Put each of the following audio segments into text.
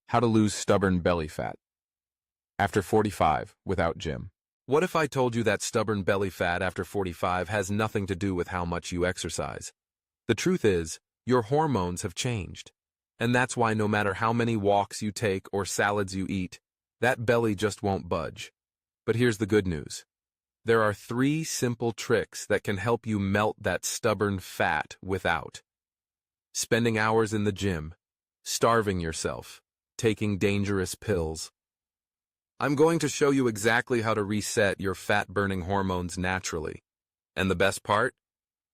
How to lose stubborn belly fat after 45 without gym. What if I told you that stubborn belly fat after 45 has nothing to do with how much you exercise? The truth is, your hormones have changed. And that's why no matter how many walks you take or salads you eat, that belly just won't budge. But here's the good news. There are 3 simple tricks that can help you melt that stubborn fat without spending hours in the gym, starving yourself, taking dangerous pills. I'm going to show you exactly how to reset your fat-burning hormones naturally. And the best part?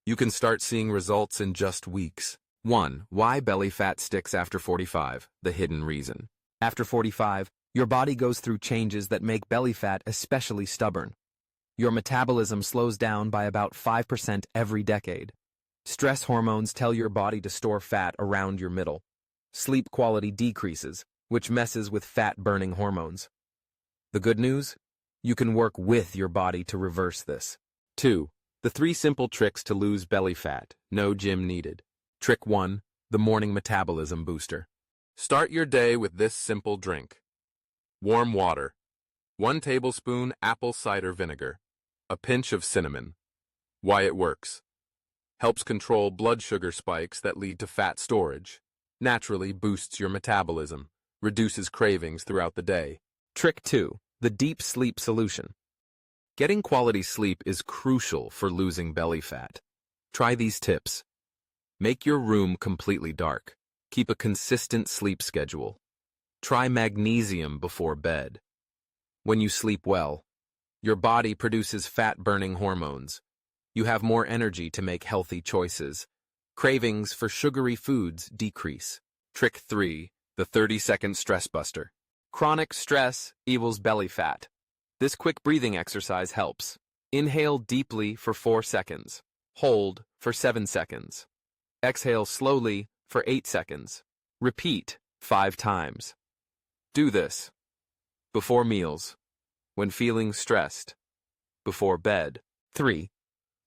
You can start seeing results in just weeks. 1. Why belly fat sticks after 45? The hidden reason. After 45, your body goes through changes that make belly fat especially stubborn. Your metabolism slows down by about 5% every decade. Stress hormones tell your body to store fat around your middle. Sleep quality decreases, which messes with fat-burning hormones. The good news? You can work with your body to reverse this. 2. The 3 simple tricks to lose belly fat. No gym needed. Trick 1. The morning metabolism booster. Start your day with this simple drink. Warm water. 1 tablespoon apple cider vinegar. A pinch of cinnamon. Why it works. Helps control blood sugar spikes that lead to fat storage. Naturally boosts your metabolism. Reduces cravings throughout the day. Trick 2. The deep sleep solution. Getting quality sleep is crucial for losing belly fat. Try these tips. Make your room completely dark. Keep a consistent sleep schedule. Try magnesium before bed. When you sleep well, your body produces fat-burning hormones. You have more energy to make healthy choices. Cravings for sugary foods decrease. Trick 3. The 30-second stress buster. Chronic stress equals belly fat. This quick breathing exercise helps. Inhale deeply for 4 seconds. Hold for 7 seconds. Exhale slowly for 8 seconds. Repeat 5 times. Do this before meals, when feeling stressed, before bed. 3.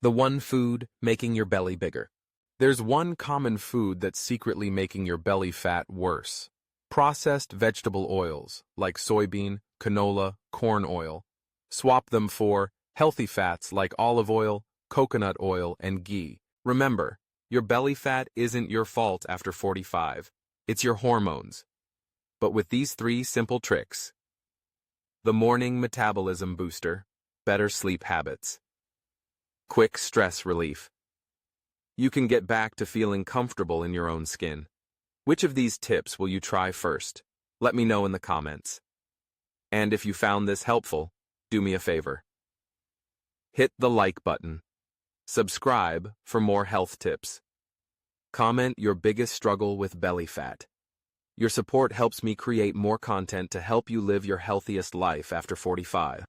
The one food making your belly bigger. There's one common food that's secretly making your belly fat worse. Processed vegetable oils, like soybean, canola, corn oil. Swap them for healthy fats like olive oil, coconut oil, and ghee. Remember, your belly fat isn't your fault after 45. It's your hormones. But with these 3 simple tricks, the morning metabolism booster, better sleep habits, quick stress relief, you can get back to feeling comfortable in your own skin. Which of these tips will you try first? Let me know in the comments. And if you found this helpful, do me a favor. Hit the like button. Subscribe for more health tips. Comment your biggest struggle with belly fat. Your support helps me create more content to help you live your healthiest life after 45.